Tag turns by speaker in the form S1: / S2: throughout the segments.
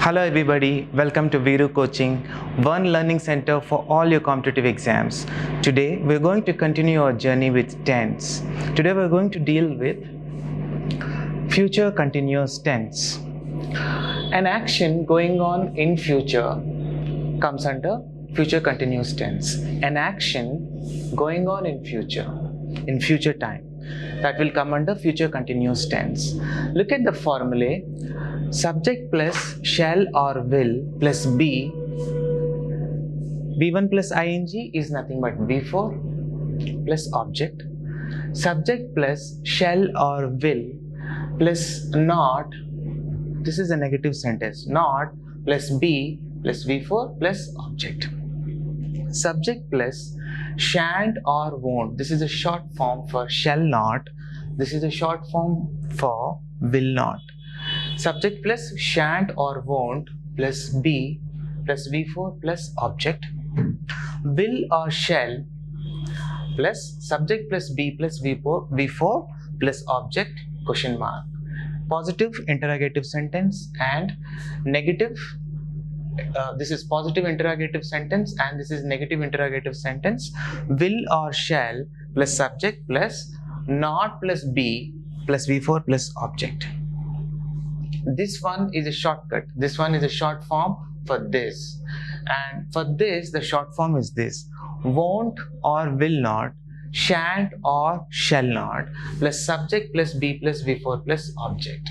S1: Hello everybody, welcome to Viru Coaching, one learning center for all your competitive exams. Today we're going to continue our journey with tense. Today we're going to deal with future continuous tense. An action going on in future comes under future continuous tense. An action going on in future time, that will come under future continuous tense. Look at the formulae. Subject plus shall or will plus be. V1 plus ing is nothing but V4 plus object. Subject plus shall or will plus not. This is a negative sentence. Not plus be plus V4 plus object. Subject plus shan't or won't. This is a short form for shall not. This is a short form for will not. Subject plus shan't or won't plus be plus V4 plus object. Will or shall plus subject plus be plus V4 plus object question mark. Positive interrogative sentence and negative. This is positive interrogative sentence and this is negative interrogative sentence. Will or shall plus subject plus not plus be plus V4 plus object. This one is a shortcut. This one is a short form for this. And for this, the short form is this. Won't or will not, shan't or shall not, plus subject plus be plus V4 plus object.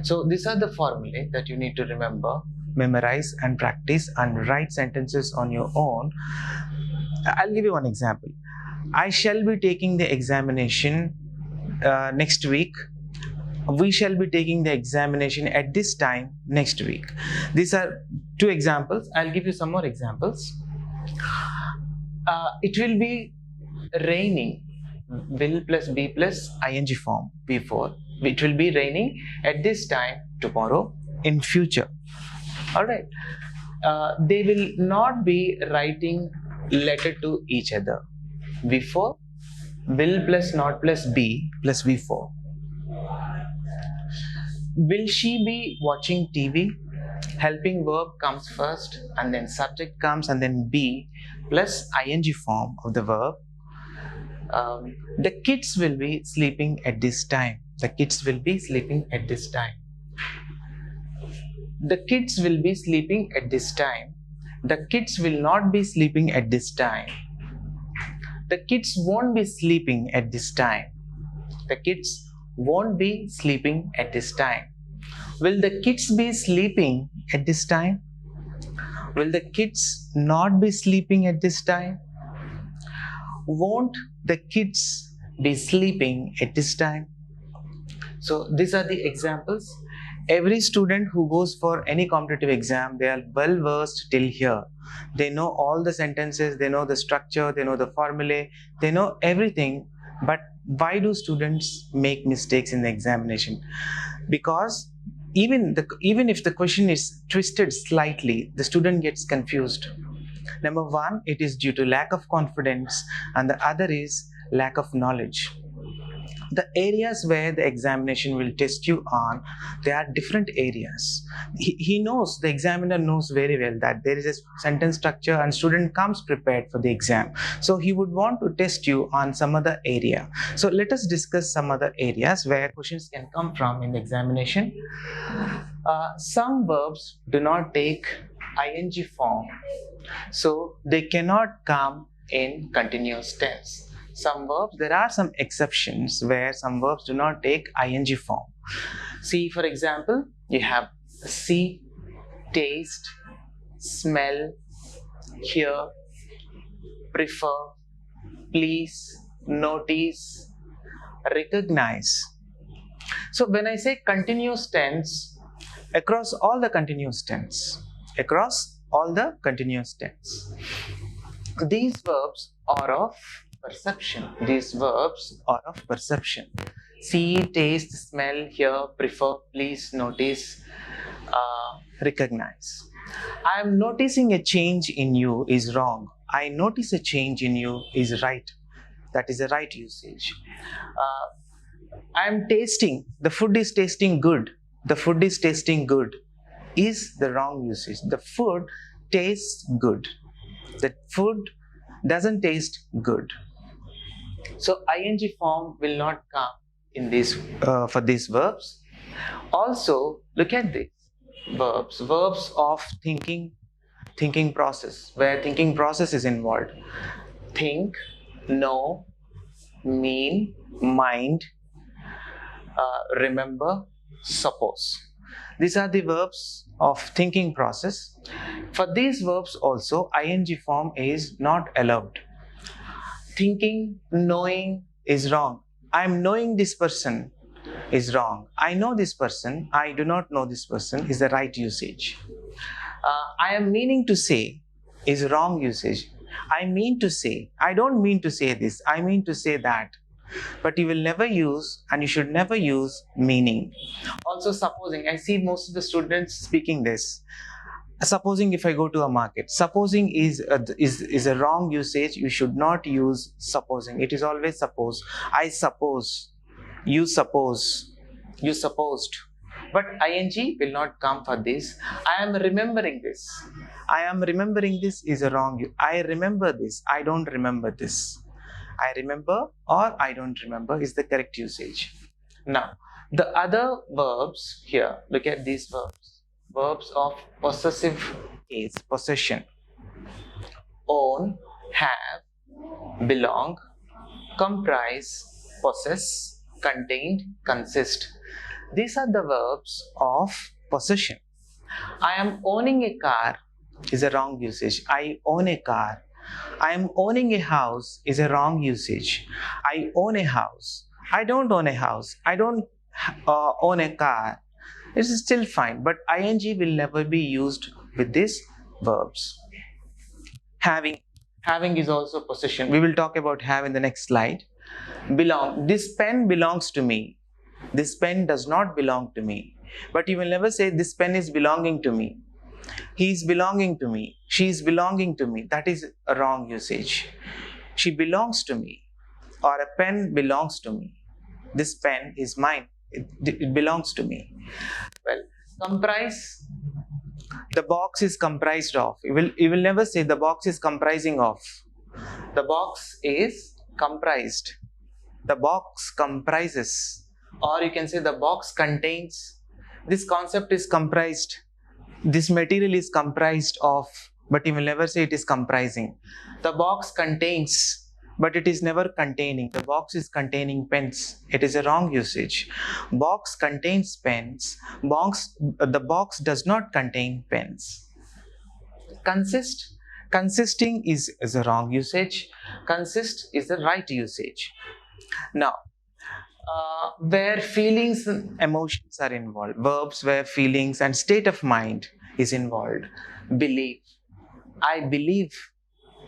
S1: So these are the formulae that you need to remember, memorize and practice and write sentences on your own. I'll give you one example. I shall be taking the examination next week. We shall be taking the examination at this time next week. These are two examples. I'll give you some more examples. It will be raining. Will plus be plus ing form V4. It will be raining at this time tomorrow in future. Alright. They will not be writing letter to each other. V4. Will plus not plus be plus V4. Will she be watching TV? Helping verb comes first and then subject comes and then be plus ing form of the verb. The kids will be sleeping at this time. The kids will be sleeping at this time. The kids will be sleeping at this time. The kids will not be sleeping at this time. The kids won't be sleeping at this time. The kids won't be sleeping at this time. Will the kids be sleeping at this time? Will the kids not be sleeping at this time? Won't the kids be sleeping at this time? So these are the examples. Every student who goes for any competitive exam, they are well versed till here. They know all the sentences, they know the structure, they know the formulae, they know everything. But why do students make mistakes in the examination? Because even if the question is twisted slightly, the student gets confused. Number one, it is due to lack of confidence, and the other is lack of knowledge. The areas where the examination will test you on, there are different areas. He knows, the examiner knows very well that there is a sentence structure and student comes prepared for the exam. So he would want to test you on some other area. So let us discuss some other areas where questions can come from in the examination. Some verbs do not take ing form, so they cannot come in continuous tense. Some verbs, there are some exceptions where some verbs do not take ing form. See, for example, you have see, taste, smell, hear, prefer, please, notice, recognize. So when I say continuous tense, across all the continuous tense, these verbs are of perception. These verbs are of perception. See, taste, smell, hear, prefer, please, notice, recognize. I am noticing a change in you is wrong. I notice a change in you is right. That is the right usage. I am tasting. The food is tasting good. The food is tasting good. is the wrong usage. The food tastes good. The food doesn't taste good. So ing form will not come in this for these verbs. Also, look at this verbs of thinking process, where thinking process is involved. Think, know, mean, mind, remember, suppose. These are the verbs of thinking process. For these verbs also, ing form is not allowed. Thinking, knowing is wrong. I'm knowing this person is wrong. I know this person, I do not know this person is the right usage. I am meaning to say is wrong usage. I mean to say, I don't mean to say this, I mean to say that. But you will never use, and you should never use, meaning. Also, supposing, I see most of the students speaking this. Supposing if I go to a market, supposing is a wrong usage. You should not use supposing. It is always suppose. I suppose, you suppose, you supposed. But ing will not come for this. I am remembering this. I am remembering this is a wrong. I remember this. I don't remember this. I remember or I don't remember is the correct usage. Now, the other verbs here, look at these verbs. Verbs of possessive case, possession. Own, have, belong, comprise, possess, contained, consist. These are the verbs of possession. I am owning a car is a wrong usage. I own a car. I am owning a house is a wrong usage. I own a house. I don't own a house. I don't own a car. It is still fine, but ing will never be used with these verbs. Having is also possession. We will talk about have in the next slide. Belong. This pen belongs to me. This pen does not belong to me. But you will never say this pen is belonging to me. He is belonging to me. She is belonging to me. That is a wrong usage. She belongs to me, or a pen belongs to me. This pen is mine. It belongs to me. Well, comprise. The box is comprised of. You will never say the box is comprising of. The box is comprised. The box comprises. Or you can say the box contains. This concept is comprised. This material is comprised of, but you will never say it is comprising. The box contains, but it is never containing. The box is containing pens. It is a wrong usage. Box contains pens. The box does not contain pens. Consist. Consisting is a wrong usage. Consist is the right usage. Now, where feelings and emotions are involved, verbs where feelings and state of mind is involved. Believe. I believe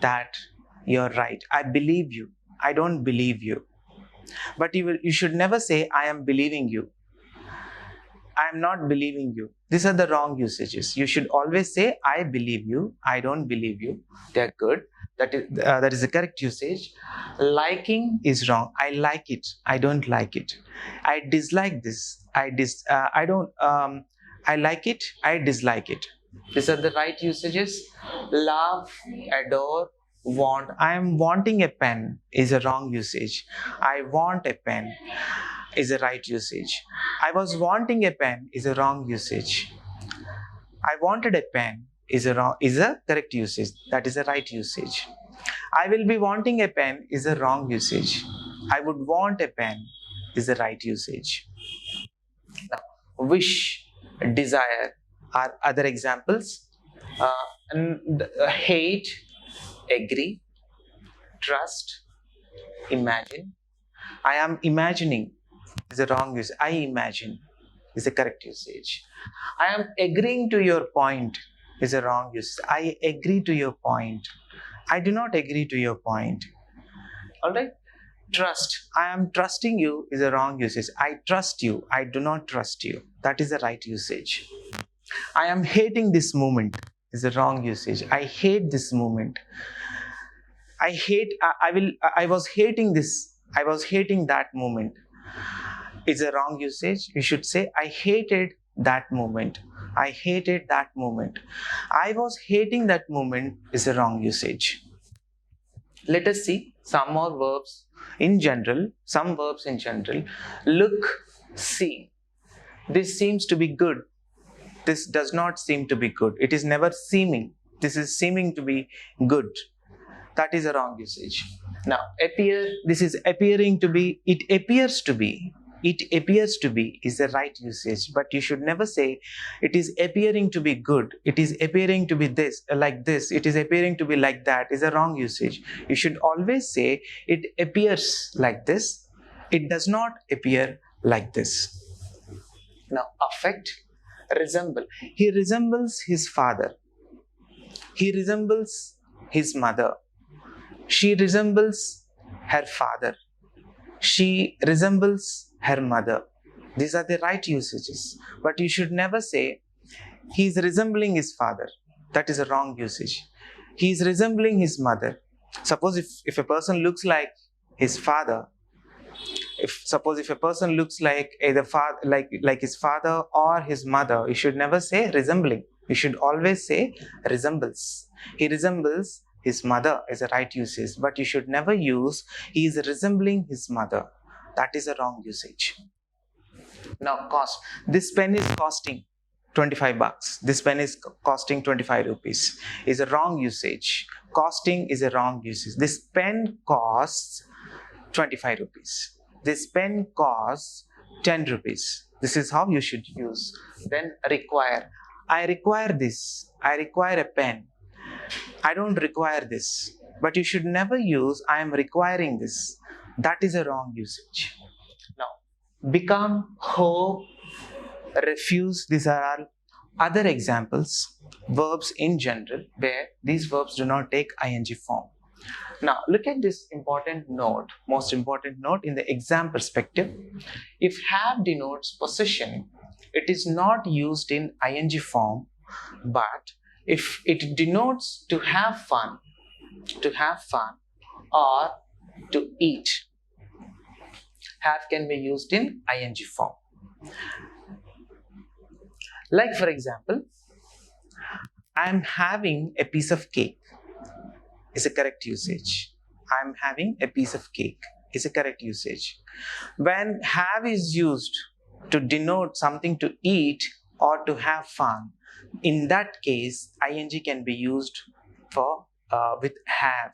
S1: that you're right. I believe you. I don't believe you. But you should never say I am believing you. I am not believing you. These are the wrong usages. You should always say I believe you. I don't believe you. They're good. That is the correct usage. Liking is wrong. I like it. I don't like it. I dislike this. I like it. I dislike it. These are the right usages. Love, adore, want. I am wanting a pen is a wrong usage. I want a pen is a right usage. I was wanting a pen is a wrong usage. I wanted a pen is a correct usage. That is a right usage. I will be wanting a pen is a wrong usage. I would want a pen is the right usage. Now, wish, desire are other examples. Hate, agree, trust, imagine. I am imagining is a wrong usage. I imagine is the correct usage. I am agreeing to your point is a wrong use. I agree to your point. I do not agree to your point. Alright? Trust. I am trusting you is a wrong usage. I trust you. I do not trust you. That is the right usage. I am hating this moment is a wrong usage. I hate this moment. I was hating this. I was hating that moment. Is a wrong usage. You should say I hated that moment. I hated that moment. I was hating that moment is a wrong usage. Let us see some more verbs in general. Some verbs in general. Look, see. This seems to be good. This does not seem to be good. It is never seeming. This is seeming to be good. That is a wrong usage. Now, appear, this is appearing to be, it appears to be. It appears to be is the right usage, but you should never say it is appearing to be good. It is appearing to be this, like this. It is appearing to be like that is a wrong usage. You should always say it appears like this. It does not appear like this. Now, affect, resemble. He resembles his father. He resembles his mother. She resembles her father. She resembles her mother. These are the right usages. But you should never say he is resembling his father. That is a wrong usage. He is resembling his mother. Suppose if a person looks like his father, if a person looks like either like his father or his mother, you should never say resembling. You should always say resembles. He resembles his mother is a right usage, but you should never use he is resembling his mother. That is a wrong usage. Now, cost. This pen is costing 25 bucks. This pen is costing 25 rupees. Is a wrong usage. Costing is a wrong usage. This pen costs 25 rupees. This pen costs 10 rupees. This is how you should use. Then require. I require this. I require a pen. I don't require this. But you should never use I am requiring this. That is a wrong usage. Now, become, hope, refuse. These are all other examples. Verbs in general where these verbs do not take ing form. Now, look at this important note, most important note in the exam perspective. If have denotes possession, it is not used in ing form, but if it denotes to have fun or to eat, have can be used in ing form. Like for example, I am having a piece of cake is a correct usage. I am having a piece of cake is a correct usage. When have is used to denote something to eat or to have fun, in that case, ing can be used for with have.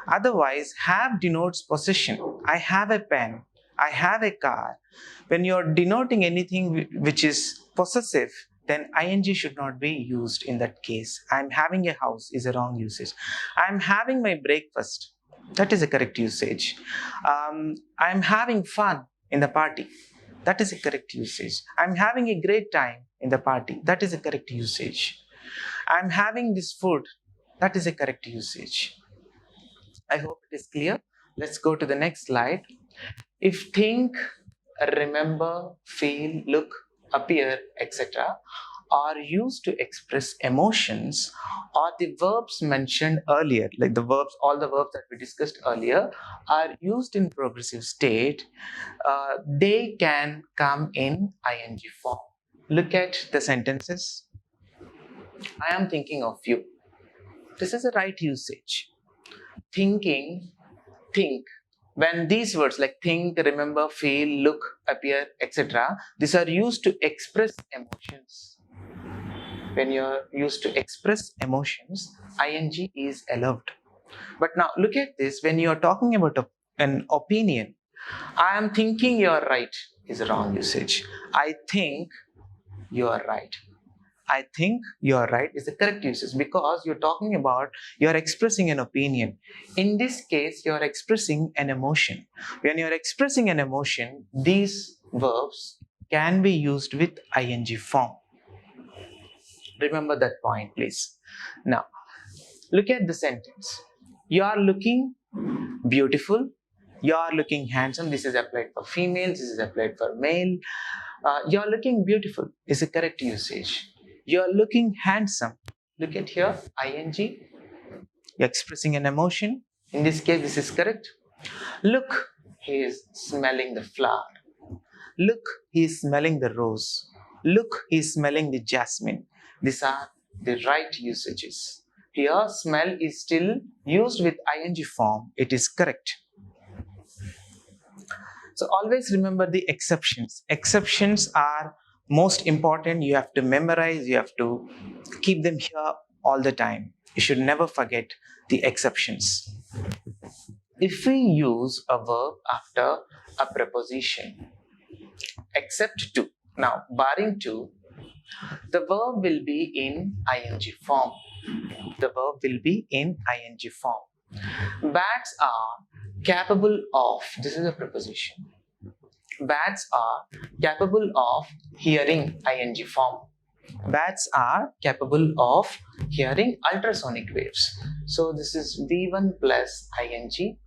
S1: Otherwise, have denotes possession. I have a pen. I have a car. When you're denoting anything which is possessive, then ing should not be used in that case. I'm having a house is a wrong usage. I'm having my breakfast. That is a correct usage. I'm having fun in the party. That is a correct usage. I'm having a great time in the party. That is a correct usage. I'm having this food. That is a correct usage. I hope it is clear. Let's go to the next slide. If think, remember, feel, look, appear, etc. are used to express emotions, or the verbs mentioned earlier, like the verbs, all the verbs that we discussed earlier are used in progressive state, they can come in ing form. Look at the sentences. I am thinking of you. This is a right usage. Thinking, think. When these words like think, remember, feel, look, appear, etc., these are used to express emotions. When you're used to express emotions, ing is allowed. But now look at this. When you're talking about an opinion, I am thinking you're right is a wrong usage. I think you're right. I think you're right is the correct usage, because you're talking about, you're expressing an opinion. In this case, you're expressing an emotion. When you're expressing an emotion, these verbs can be used with ing form. Remember that point, please. Now, look at the sentence. You are looking beautiful. You are looking handsome. This is applied for females. This is applied for male. You are looking beautiful is the correct usage. You are looking handsome. Look at here, ing. You're expressing an emotion. In this case, this is correct. Look, he is smelling the flower. Look, he is smelling the rose. Look, he's smelling the jasmine. These are the right usages. Here, smell is still used with ing form. It is correct. So always remember the exceptions. Exceptions are most important. You have to memorize, you have to keep them here all the time. You should never forget the exceptions. If we use a verb after a preposition, except to, now barring to, the verb will be in ing form. The verb will be in ing form. Bats are capable of, this is a preposition. Bats are capable of hearing ing form. Bats are capable of hearing ultrasonic waves. So this is V1 plus ing.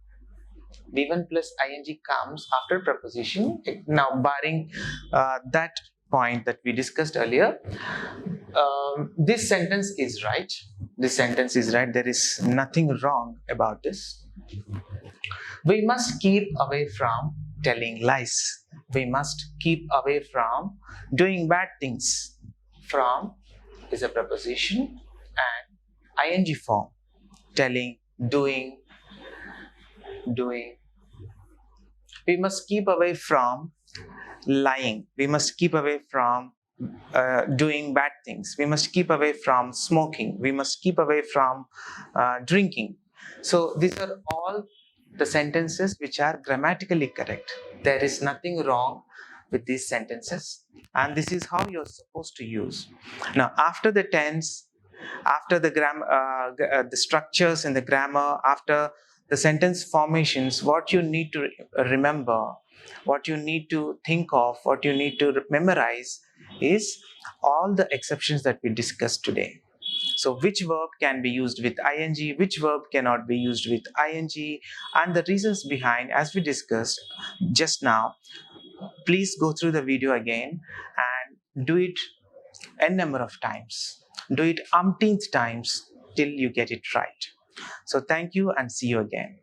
S1: V1 plus ing comes after preposition. Now barring that point that we discussed earlier, this sentence is right. This sentence is right. There is nothing wrong about this. We must keep away from telling lies. We must keep away from doing bad things. From is a preposition and ing form. Telling, doing. We must keep away from lying. We must keep away from doing bad things. We must keep away from smoking. We must keep away from drinking. So these are all the sentences which are grammatically correct. There is nothing wrong with these sentences, and this is how you're supposed to use. Now, after the tense, after the the structures in the grammar, after the sentence formations, what you need to remember, what you need to think of, what you need to memorize is all the exceptions that we discussed today. So which verb can be used with ing, which verb cannot be used with ing, and the reasons behind, as we discussed just now. Please go through the video again and do it n number of times. Do it umpteenth times till you get it right. So thank you and see you again.